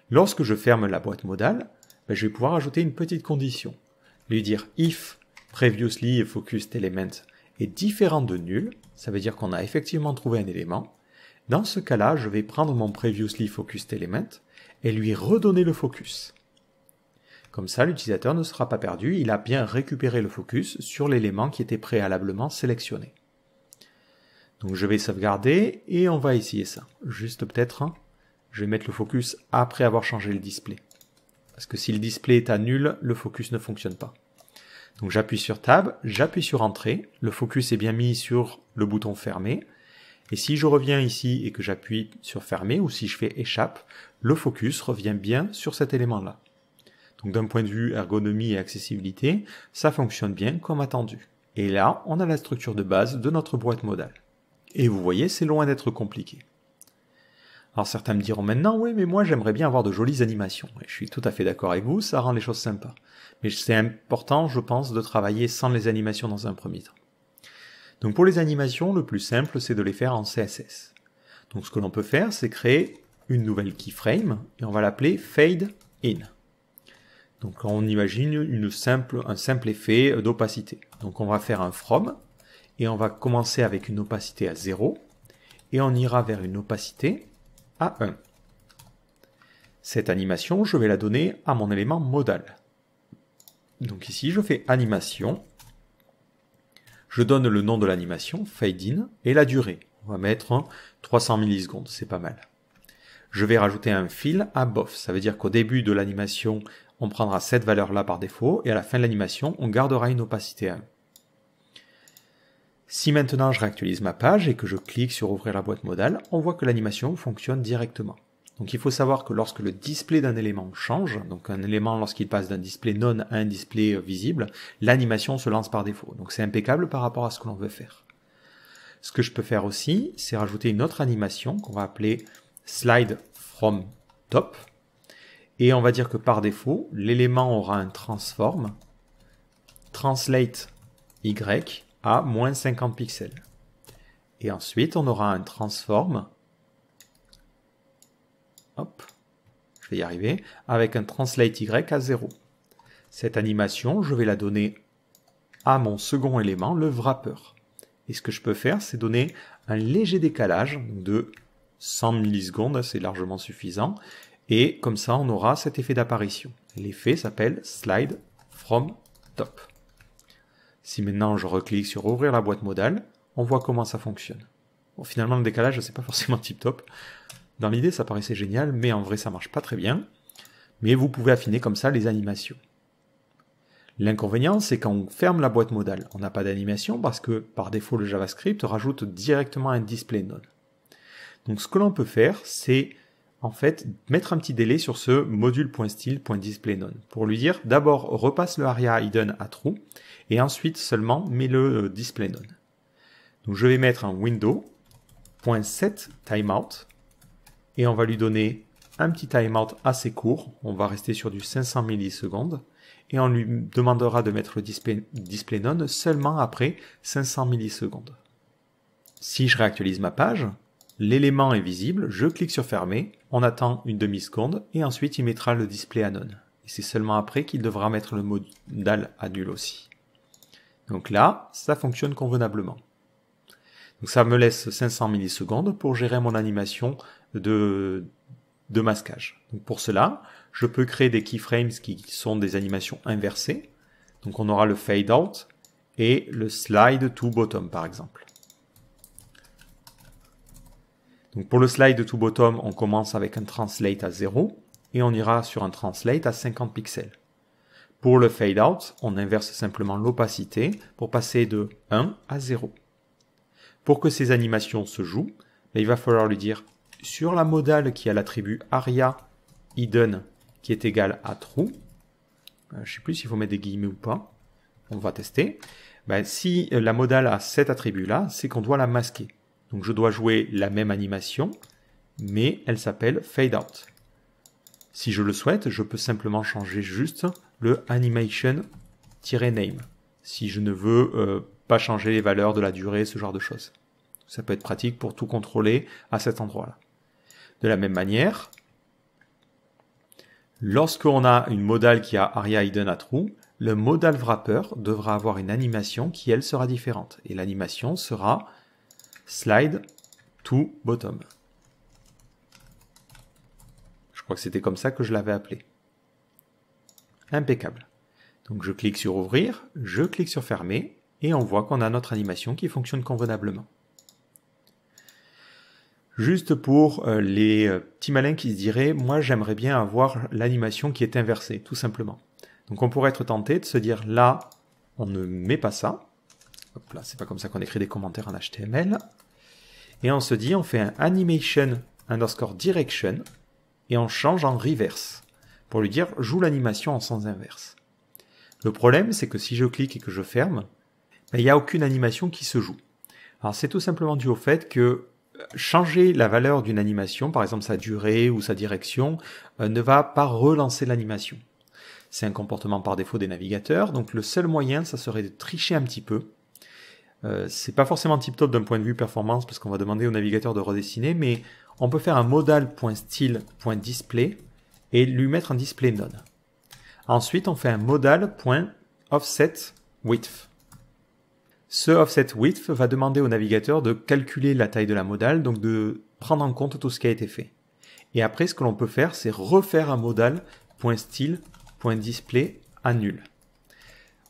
Lorsque je ferme la boîte modale, je vais pouvoir ajouter une petite condition. lui dire if previously focused element est différent de nul, ça veut dire qu'on a effectivement trouvé un élément. Dans ce cas-là, je vais prendre mon previously focused element et lui redonner le focus. Comme ça, l'utilisateur ne sera pas perdu, il a bien récupéré le focus sur l'élément qui était préalablement sélectionné. Donc je vais sauvegarder et on va essayer ça. Juste peut-être, je vais mettre le focus après avoir changé le display. Parce que si le display est à nul, le focus ne fonctionne pas. Donc j'appuie sur Tab, j'appuie sur Entrée, le focus est bien mis sur le bouton Fermer. Et si je reviens ici et que j'appuie sur Fermer, ou si je fais Échappe, le focus revient bien sur cet élément-là. Donc d'un point de vue ergonomie et accessibilité, ça fonctionne bien comme attendu. Et là, on a la structure de base de notre boîte modale. Et vous voyez, c'est loin d'être compliqué. Alors certains me diront maintenant, oui, mais moi j'aimerais bien avoir de jolies animations. Et je suis tout à fait d'accord avec vous, ça rend les choses sympas. Mais c'est important, je pense, de travailler sans les animations dans un premier temps. Donc pour les animations, le plus simple, c'est de les faire en CSS. Donc ce que l'on peut faire, c'est créer une nouvelle keyframe, et on va l'appeler Fade In. Donc on imagine un simple effet d'opacité. Donc on va faire un From, et on va commencer avec une opacité à 0, et on ira vers une opacité à 1. Cette animation, je vais la donner à mon élément modal. Donc ici, je fais animation, je donne le nom de l'animation, fade in, et la durée. On va mettre 300 millisecondes, c'est pas mal. Je vais rajouter un fill à bof, ça veut dire qu'au début de l'animation, on prendra cette valeur-là par défaut, et à la fin de l'animation, on gardera une opacité à 1. Si maintenant je réactualise ma page et que je clique sur ouvrir la boîte modale, on voit que l'animation fonctionne directement. Donc il faut savoir que lorsque le display d'un élément change, donc un élément lorsqu'il passe d'un display non à un display visible, l'animation se lance par défaut. Donc c'est impeccable par rapport à ce que l'on veut faire. Ce que je peux faire aussi, c'est rajouter une autre animation qu'on va appeler slide from top. Et on va dire que par défaut, l'élément aura un transform translate y à moins 50 pixels. Et ensuite, on aura un transform, hop, je vais y arriver, avec un translate y à 0. Cette animation, je vais la donner à mon second élément, le wrapper. Et ce que je peux faire, c'est donner un léger décalage de 100 millisecondes, c'est largement suffisant, et comme ça, on aura cet effet d'apparition. L'effet s'appelle slide from top. Si maintenant je reclique sur ouvrir la boîte modale, on voit comment ça fonctionne. Bon, finalement, le décalage, c'est pas forcément tip-top. Dans l'idée, ça paraissait génial, mais en vrai, ça marche pas très bien. Mais vous pouvez affiner comme ça les animations. L'inconvénient, c'est quand on ferme la boîte modale, on n'a pas d'animation parce que, par défaut, le JavaScript rajoute directement un display none. Donc, ce que l'on peut faire, c'est en fait mettre un petit délai sur ce module.style.displayNone pour lui dire d'abord repasse le aria hidden à true et ensuite seulement mets le display none. Donc je vais mettre un window.setTimeout et on va lui donner un petit timeout assez court, on va rester sur du 500 millisecondes et on lui demandera de mettre le display none seulement après 500 millisecondes. Si je réactualise ma page, l'élément est visible, je clique sur fermer, on attend une demi-seconde et ensuite il mettra le display à none. Et c'est seulement après qu'il devra mettre le modal à nul aussi. Donc là, ça fonctionne convenablement. Donc ça me laisse 500 millisecondes pour gérer mon animation de masquage. Donc pour cela, je peux créer des keyframes qui sont des animations inversées. Donc on aura le fade out et le slide to bottom par exemple. Donc pour le slide to bottom, on commence avec un translate à 0 et on ira sur un translate à 50 pixels. Pour le fade out, on inverse simplement l'opacité pour passer de 1 à 0. Pour que ces animations se jouent, il va falloir lui dire sur la modale qui a l'attribut aria hidden qui est égal à true, je ne sais plus s'il faut mettre des guillemets ou pas, on va tester, si la modale a cet attribut-là, c'est qu'on doit la masquer. Donc je dois jouer la même animation, mais elle s'appelle fade out. Si je le souhaite, je peux simplement changer juste le animation-name, si je ne veux pas changer les valeurs de la durée, ce genre de choses. Ça peut être pratique pour tout contrôler à cet endroit-là. De la même manière, lorsqu'on a une modale qui a aria hidden à true, le modal wrapper devra avoir une animation qui, elle, sera différente. Et l'animation sera slide to bottom. Je crois que c'était comme ça que je l'avais appelé. Impeccable. Donc je clique sur ouvrir, je clique sur fermer, et on voit qu'on a notre animation qui fonctionne convenablement. Juste pour les petits malins qui se diraient, moi j'aimerais bien avoir l'animation qui est inversée, tout simplement. Donc on pourrait être tenté de se dire, là, on ne met pas ça. Hop là, c'est pas comme ça qu'on écrit des commentaires en HTML. Et on se dit, on fait un animation underscore direction, et on change en reverse, pour lui dire, joue l'animation en sens inverse. Le problème, c'est que si je clique et que je ferme, il n'y a aucune animation qui se joue. Alors c'est tout simplement dû au fait que changer la valeur d'une animation, par exemple sa durée ou sa direction, ne va pas relancer l'animation. C'est un comportement par défaut des navigateurs, donc le seul moyen, ça serait de tricher un petit peu. C'est pas forcément tip-top d'un point de vue performance, parce qu'on va demander au navigateur de redessiner, mais on peut faire un modal.style.display et lui mettre un display none. Ensuite, on fait un modal.offsetWidth. Ce offsetWidth va demander au navigateur de calculer la taille de la modal, donc de prendre en compte tout ce qui a été fait. Et après, ce que l'on peut faire, c'est refaire un modal.style.display à nul.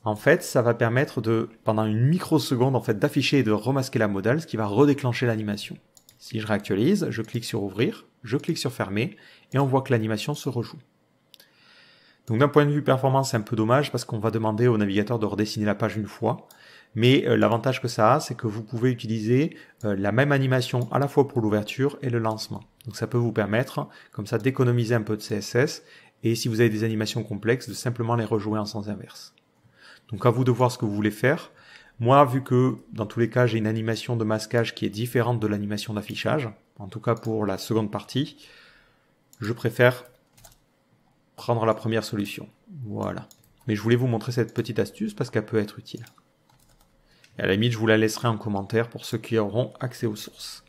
En fait, ça va permettre de, pendant une microseconde, en fait, d'afficher et de remasquer la modal, ce qui va redéclencher l'animation. Si je réactualise, je clique sur ouvrir, je clique sur fermer, et on voit que l'animation se rejoue. Donc d'un point de vue performance, c'est un peu dommage parce qu'on va demander au navigateur de redessiner la page une fois. Mais l'avantage que ça a, c'est que vous pouvez utiliser la même animation à la fois pour l'ouverture et le lancement. Donc ça peut vous permettre, comme ça, d'économiser un peu de CSS. Et si vous avez des animations complexes, de simplement les rejouer en sens inverse. Donc à vous de voir ce que vous voulez faire. Moi, vu que dans tous les cas, j'ai une animation de masquage qui est différente de l'animation d'affichage, en tout cas pour la seconde partie, je préfère prendre la première solution. Voilà. Mais je voulais vous montrer cette petite astuce parce qu'elle peut être utile. Et à la limite, je vous la laisserai en commentaire pour ceux qui auront accès aux sources.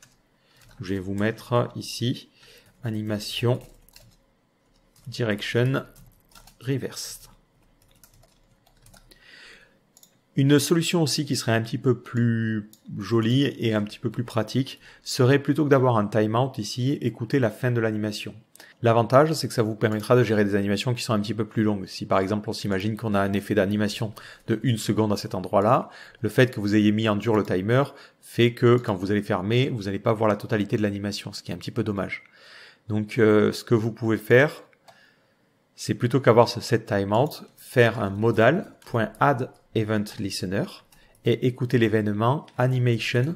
Je vais vous mettre ici animation direction reverse. Une solution aussi qui serait un petit peu plus jolie et un petit peu plus pratique serait, plutôt que d'avoir un timeout ici, écouter la fin de l'animation. L'avantage, c'est que ça vous permettra de gérer des animations qui sont un petit peu plus longues. Si par exemple on s'imagine qu'on a un effet d'animation de 1 seconde à cet endroit-là, le fait que vous ayez mis en dur le timer fait que quand vous allez fermer, vous n'allez pas voir la totalité de l'animation, ce qui est un petit peu dommage. Donc ce que vous pouvez faire, c'est plutôt qu'avoir ce set timeout, faire un modal.addEventListener et écouter l'événement animation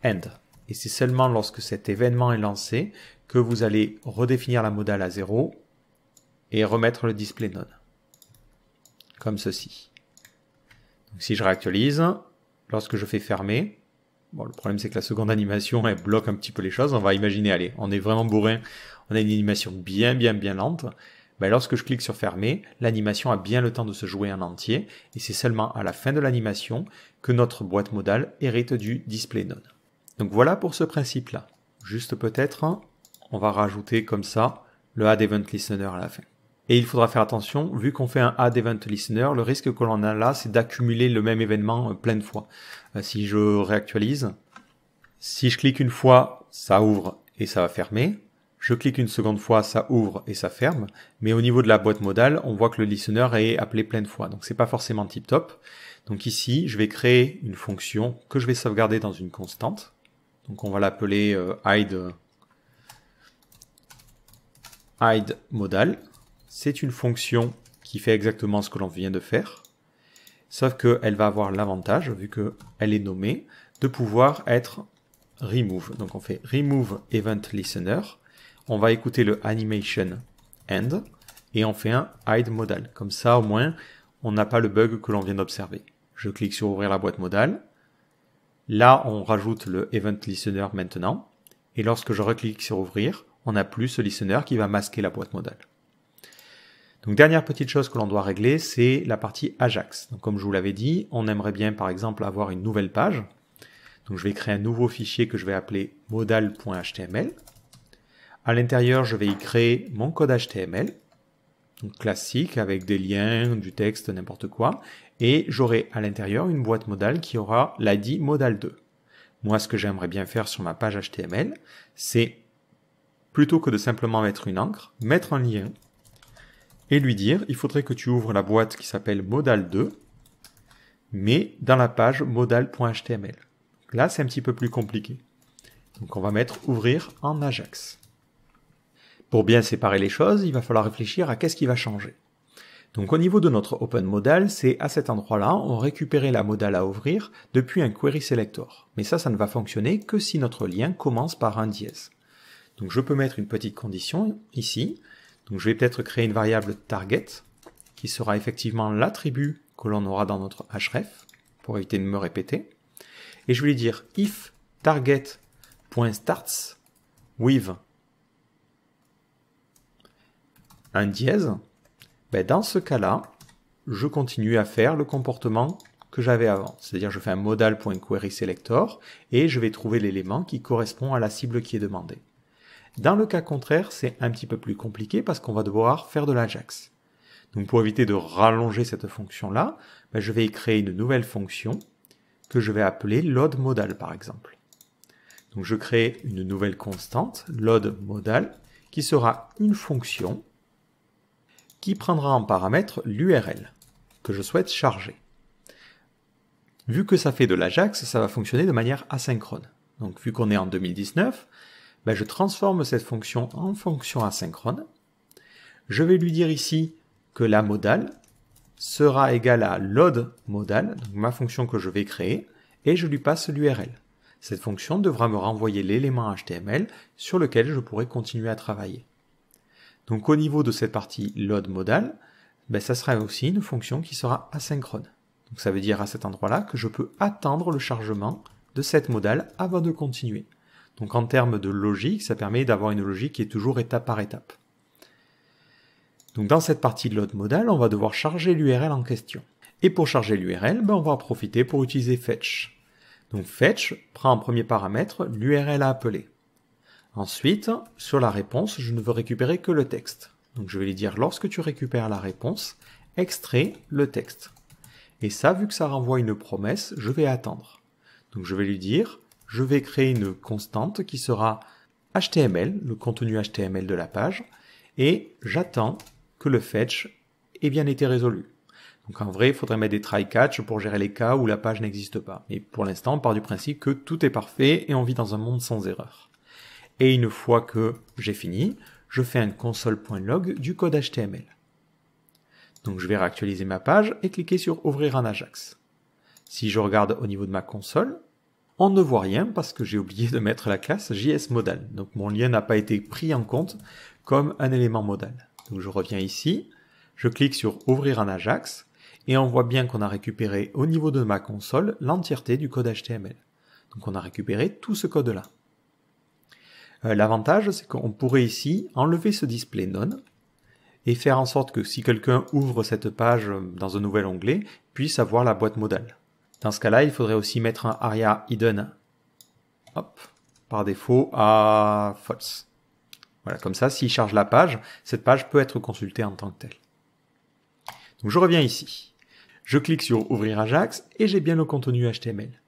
end. Et c'est seulement lorsque cet événement est lancé que vous allez redéfinir la modal à 0 et remettre le display none. Comme ceci. Donc si je réactualise, lorsque je fais fermer, bon, le problème c'est que la seconde animation elle bloque un petit peu les choses. On va imaginer, allez, on est vraiment bourrin, on a une animation bien lente. Ben, lorsque je clique sur fermer, l'animation a bien le temps de se jouer en entier et c'est seulement à la fin de l'animation que notre boîte modale hérite du display none. Donc voilà pour ce principe-là. Juste peut-être, on va rajouter comme ça le addEventListener à la fin. Et il faudra faire attention, vu qu'on fait un addEventListener, le risque que l'on a là, c'est d'accumuler le même événement plein de fois. Si je réactualise, si je clique une fois, ça ouvre et ça va fermer. Je clique une seconde fois, ça ouvre et ça ferme. Mais au niveau de la boîte modale, on voit que le listener est appelé plein de fois. Donc c'est pas forcément tip top. Donc ici, je vais créer une fonction que je vais sauvegarder dans une constante. Donc on va l'appeler hide modal. C'est une fonction qui fait exactement ce que l'on vient de faire. Sauf qu'elle va avoir l'avantage, vu qu'elle est nommée, de pouvoir être remove. Donc on fait remove event listener. On va écouter le animation end et on fait un hide modal. Comme ça, au moins, on n'a pas le bug que l'on vient d'observer. Je clique sur ouvrir la boîte modale. Là, on rajoute le event listener maintenant. Et lorsque je reclique sur ouvrir, on n'a plus ce listener qui va masquer la boîte modale. Donc, dernière petite chose que l'on doit régler, c'est la partie Ajax. Donc, comme je vous l'avais dit, on aimerait bien, par exemple, avoir une nouvelle page. Donc, je vais créer un nouveau fichier que je vais appeler modal.html. À l'intérieur, je vais y créer mon code HTML. donc classique avec des liens, du texte, n'importe quoi, et j'aurai à l'intérieur une boîte modale qui aura l'ID modal 2. Moi, ce que j'aimerais bien faire sur ma page HTML, c'est plutôt que de simplement mettre une encre, mettre un lien et lui dire, il faudrait que tu ouvres la boîte qui s'appelle modal 2, mais dans la page modal.html. Là, c'est un petit peu plus compliqué. Donc on va mettre ouvrir en Ajax. Pour bien séparer les choses, il va falloir réfléchir à qu'est-ce qui va changer. Donc au niveau de notre Open Modal, c'est à cet endroit-là, on récupérait la modal à ouvrir depuis un Query Selector. Mais ça ne va fonctionner que si notre lien commence par un dièse. Donc je peux mettre une petite condition ici. Donc je vais peut-être créer une variable target, qui sera effectivement l'attribut que l'on aura dans notre href, pour éviter de me répéter. Et je vais lui dire if target.starts with un dièse, dans ce cas-là, je continue à faire le comportement que j'avais avant. C'est-à-dire je fais un modal.querySelector et je vais trouver l'élément qui correspond à la cible qui est demandée. Dans le cas contraire, c'est un petit peu plus compliqué parce qu'on va devoir faire de l'Ajax. Donc pour éviter de rallonger cette fonction-là, je vais créer une nouvelle fonction que je vais appeler loadModal par exemple. Donc je crée une nouvelle constante, loadModal, qui sera une fonction qui prendra en paramètre l'URL que je souhaite charger. Vu que ça fait de l'Ajax, ça va fonctionner de manière asynchrone. Donc vu qu'on est en 2019, je transforme cette fonction en fonction asynchrone. Je vais lui dire ici que la modal sera égale à loadModal, donc ma fonction que je vais créer, et je lui passe l'URL. Cette fonction devra me renvoyer l'élément HTML sur lequel je pourrai continuer à travailler. Donc au niveau de cette partie loadModal, ça sera aussi une fonction qui sera asynchrone. Donc ça veut dire à cet endroit-là que je peux attendre le chargement de cette modal avant de continuer. Donc en termes de logique, ça permet d'avoir une logique qui est toujours étape par étape. Donc dans cette partie de loadModal, on va devoir charger l'URL en question. Et pour charger l'URL, on va en profiter pour utiliser fetch. Donc fetch prend en premier paramètre l'URL à appeler. Ensuite, sur la réponse, je ne veux récupérer que le texte. Donc je vais lui dire, lorsque tu récupères la réponse, extrais le texte. Et ça, vu que ça renvoie une promesse, je vais attendre. Donc je vais lui dire, je vais créer une constante qui sera HTML, le contenu HTML de la page, et j'attends que le fetch ait bien été résolu. Donc en vrai, il faudrait mettre des try-catch pour gérer les cas où la page n'existe pas. Mais pour l'instant, on part du principe que tout est parfait et on vit dans un monde sans erreur. Et une fois que j'ai fini, je fais un console.log du code HTML. Donc je vais réactualiser ma page et cliquer sur ouvrir en Ajax. Si je regarde au niveau de ma console, on ne voit rien parce que j'ai oublié de mettre la classe JSModal. Donc mon lien n'a pas été pris en compte comme un élément modal. Donc je reviens ici, je clique sur ouvrir en Ajax et on voit bien qu'on a récupéré au niveau de ma console l'entièreté du code HTML. Donc on a récupéré tout ce code-là. L'avantage, c'est qu'on pourrait ici enlever ce display none et faire en sorte que si quelqu'un ouvre cette page dans un nouvel onglet, puisse avoir la boîte modale. Dans ce cas-là, il faudrait aussi mettre un aria hidden par défaut à false. Voilà, comme ça, s'il charge la page, cette page peut être consultée en tant que telle. Donc je reviens ici. Je clique sur ouvrir Ajax et j'ai bien le contenu HTML.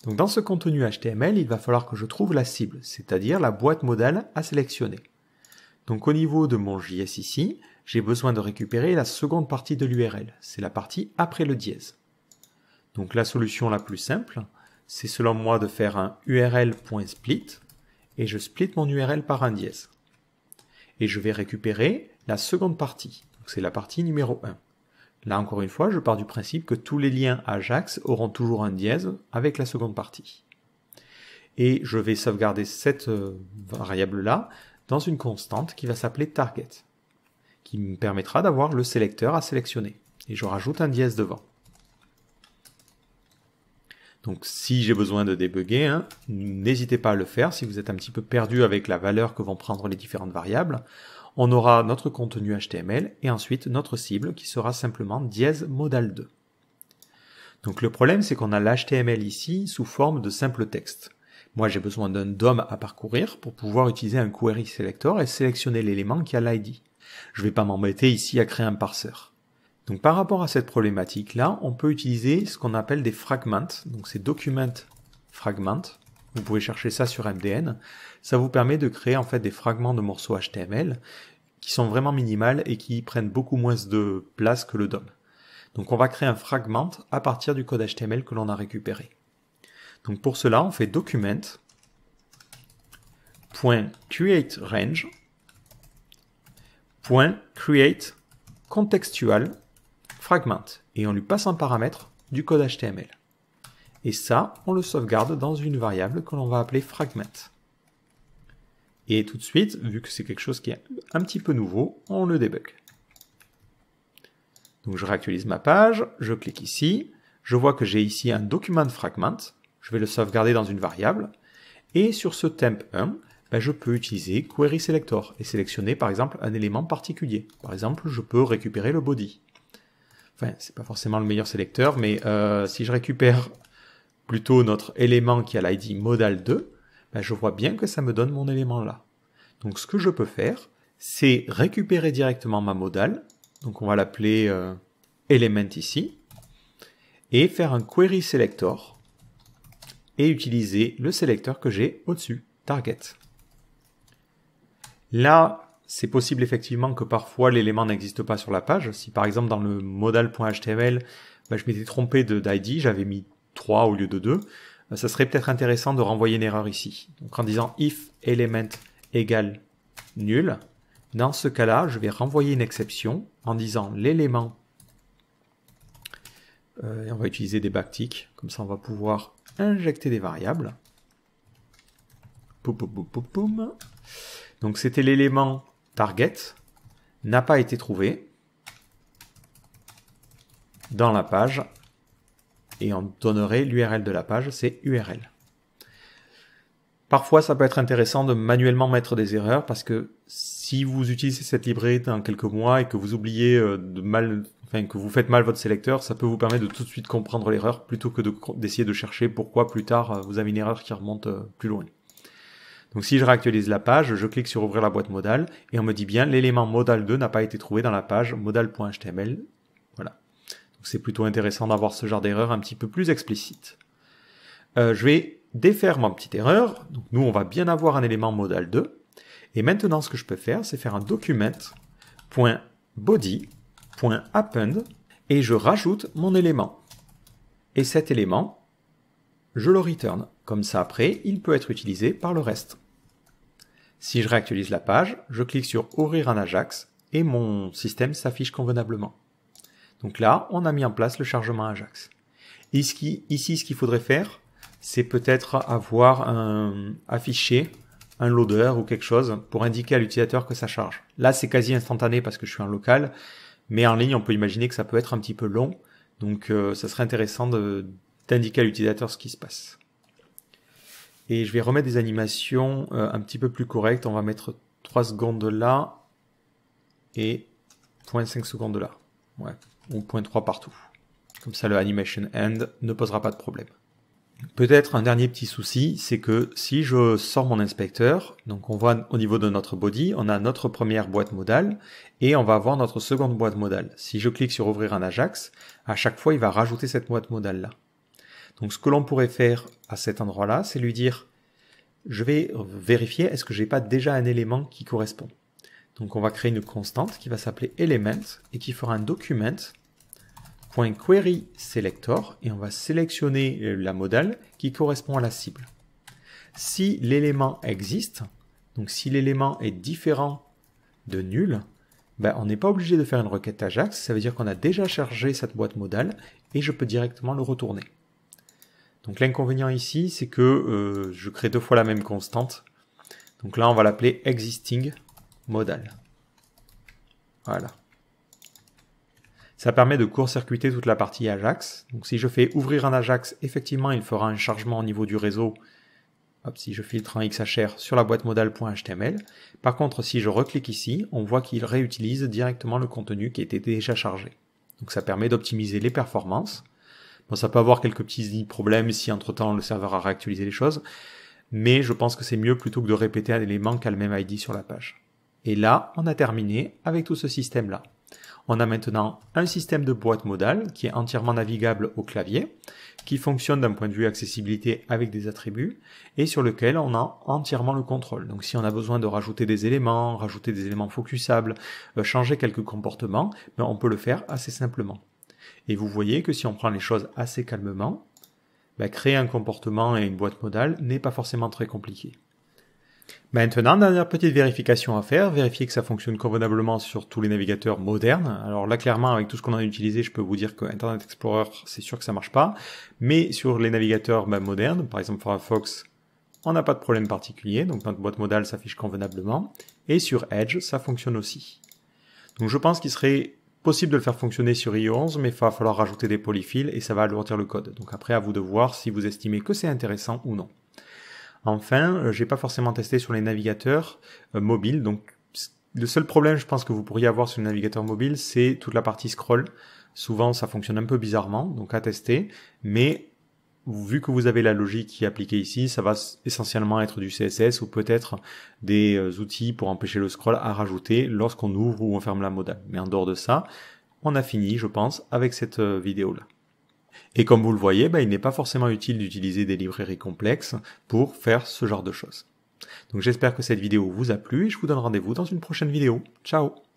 Donc dans ce contenu HTML, il va falloir que je trouve la cible, c'est-à-dire la boîte modale à sélectionner. Donc au niveau de mon JS ici, j'ai besoin de récupérer la seconde partie de l'URL, c'est la partie après le dièse. Donc la solution la plus simple, c'est selon moi de faire un url.split, et je split mon URL par un dièse. Et je vais récupérer la seconde partie, donc c'est la partie numéro 1. Là, encore une fois, je pars du principe que tous les liens Ajax auront toujours un dièse avec la seconde partie. Et je vais sauvegarder cette variable-là dans une constante qui va s'appeler target, qui me permettra d'avoir le sélecteur à sélectionner. Et je rajoute un dièse devant. Donc si j'ai besoin de débugger, n'hésitez pas à le faire si vous êtes un petit peu perdu avec la valeur que vont prendre les différentes variables. On aura notre contenu HTML et ensuite notre cible qui sera simplement dièse modal 2. Donc le problème, c'est qu'on a l'HTML ici sous forme de simple texte. Moi, j'ai besoin d'un DOM à parcourir pour pouvoir utiliser un query selector et sélectionner l'élément qui a l'ID. Je ne vais pas m'embêter ici à créer un parseur. Donc par rapport à cette problématique-là, on peut utiliser ce qu'on appelle des fragments. Donc c'est document fragment. Vous pouvez chercher ça sur MDN. Ça vous permet de créer en fait des fragments de morceaux HTML qui sont vraiment minimales et qui prennent beaucoup moins de place que le DOM. Donc on va créer un fragment à partir du code HTML que l'on a récupéré. Donc pour cela, on fait document.createRange .createContextual fragment et on lui passe un paramètre du code HTML. Et ça, on le sauvegarde dans une variable que l'on va appeler fragment. Et tout de suite, vu que c'est quelque chose qui est un petit peu nouveau, on le débug. Donc je réactualise ma page, je clique ici, je vois que j'ai ici un document fragment, je vais le sauvegarder dans une variable, et sur ce temp 1, je peux utiliser query selector et sélectionner par exemple un élément particulier. Par exemple, je peux récupérer le body. Enfin, c'est pas forcément le meilleur sélecteur, mais si je récupère plutôt notre élément qui a l'ID modal2, je vois bien que ça me donne mon élément là. Donc ce que je peux faire, c'est récupérer directement ma modal, donc on va l'appeler element ici, et faire un query selector, et utiliser le sélecteur que j'ai au-dessus, target. Là, c'est possible effectivement que parfois l'élément n'existe pas sur la page. Si par exemple dans le modal.html, je m'étais trompé d'ID, j'avais mis 3 au lieu de 2, ça serait peut-être intéressant de renvoyer une erreur ici. Donc en disant if element égale nul, dans ce cas-là, je vais renvoyer une exception en disant l'élément, et on va utiliser des backticks, comme ça on va pouvoir injecter des variables. Poum, poum, poum, poum, poum. Donc c'était l'élément target, n'a pas été trouvé dans la page, et on donnerait l'URL de la page, c'est URL. Parfois, ça peut être intéressant de manuellement mettre des erreurs, parce que si vous utilisez cette librairie dans quelques mois et que vous oubliez que vous faites mal votre sélecteur, ça peut vous permettre de tout de suite comprendre l'erreur, plutôt que d'essayer de chercher pourquoi plus tard vous avez une erreur qui remonte plus loin. Donc si je réactualise la page, je clique sur ouvrir la boîte modal, et on me dit bien l'élément modal2 n'a pas été trouvé dans la page modal.html. Voilà. Donc c'est plutôt intéressant d'avoir ce genre d'erreur un petit peu plus explicite. Je vais défaire ma petite erreur. Donc nous, on va bien avoir un élément modal2. Et maintenant, ce que je peux faire, c'est faire un document.body.append et je rajoute mon élément. Et cet élément, je le return. Comme ça, après, il peut être utilisé par le reste. Si je réactualise la page, je clique sur ouvrir un Ajax et mon système s'affiche convenablement. Donc là, on a mis en place le chargement Ajax. Ici, ce qu'il faudrait faire, c'est peut-être afficher un loader ou quelque chose pour indiquer à l'utilisateur que ça charge. Là, c'est quasi instantané parce que je suis en local, mais en ligne, on peut imaginer que ça peut être un petit peu long. Donc, ça serait intéressant d'indiquer à l'utilisateur ce qui se passe. Et je vais remettre des animations un petit peu plus correctes. On va mettre 3 secondes là et 0.5 secondes là. Ouais, ou 0.3 partout. Comme ça, le animation end ne posera pas de problème. Peut-être un dernier petit souci, c'est que si je sors mon inspecteur, donc on voit au niveau de notre body, on a notre première boîte modale et on va avoir notre seconde boîte modale. Si je clique sur ouvrir un Ajax, à chaque fois, il va rajouter cette boîte modale là. Donc ce que l'on pourrait faire à cet endroit-là, c'est lui dire, je vais vérifier est-ce que j'ai pas déjà un élément qui correspond. Donc on va créer une constante qui va s'appeler element et qui fera un document.querySelector et on va sélectionner la modale qui correspond à la cible. Si l'élément existe, donc si l'élément est différent de nul, on n'est pas obligé de faire une requête Ajax, ça veut dire qu'on a déjà chargé cette boîte modale et je peux directement le retourner. Donc l'inconvénient ici, c'est que je crée 2 fois la même constante. Donc là, on va l'appeler existing modal. Voilà. Ça permet de court-circuiter toute la partie Ajax. Donc si je fais ouvrir un Ajax, effectivement, il fera un chargement au niveau du réseau. Hop, si je filtre en XHR sur la boîte modal.html. Par contre, si je reclique ici, on voit qu'il réutilise directement le contenu qui était déjà chargé. Donc ça permet d'optimiser les performances. Bon, ça peut avoir quelques petits problèmes si entre-temps le serveur a réactualisé les choses, mais je pense que c'est mieux plutôt que de répéter un élément qui a le même ID sur la page. Et là, on a terminé avec tout ce système-là. On a maintenant un système de boîte modale qui est entièrement navigable au clavier, qui fonctionne d'un point de vue accessibilité avec des attributs, et sur lequel on a entièrement le contrôle. Donc si on a besoin de rajouter des éléments focusables, changer quelques comportements, ben on peut le faire assez simplement. Et vous voyez que si on prend les choses assez calmement, ben créer un comportement et une boîte modale n'est pas forcément très compliqué. Maintenant, dernière petite vérification à faire, vérifier que ça fonctionne convenablement sur tous les navigateurs modernes. Alors là, clairement, avec tout ce qu'on a utilisé, je peux vous dire que Internet Explorer, c'est sûr que ça marche pas. Mais sur les navigateurs modernes, par exemple Firefox, on n'a pas de problème particulier, donc notre boîte modale s'affiche convenablement. Et sur Edge, ça fonctionne aussi. Donc je pense qu'il serait possible de le faire fonctionner sur iOS 11, mais il va falloir rajouter des polyfills et ça va alourdir le code. Donc après, à vous de voir si vous estimez que c'est intéressant ou non. Enfin, j'ai pas forcément testé sur les navigateurs mobiles, donc le seul problème je pense que vous pourriez avoir sur le navigateur mobile, c'est toute la partie scroll. Souvent ça fonctionne un peu bizarrement, donc à tester, mais vu que vous avez la logique qui est appliquée ici, ça va essentiellement être du CSS ou peut-être des outils pour empêcher le scroll à rajouter lorsqu'on ouvre ou on ferme la modale. Mais en dehors de ça, on a fini, je pense, avec cette vidéo-là. Et comme vous le voyez, il n'est pas forcément utile d'utiliser des librairies complexes pour faire ce genre de choses. Donc j'espère que cette vidéo vous a plu et je vous donne rendez-vous dans une prochaine vidéo. Ciao!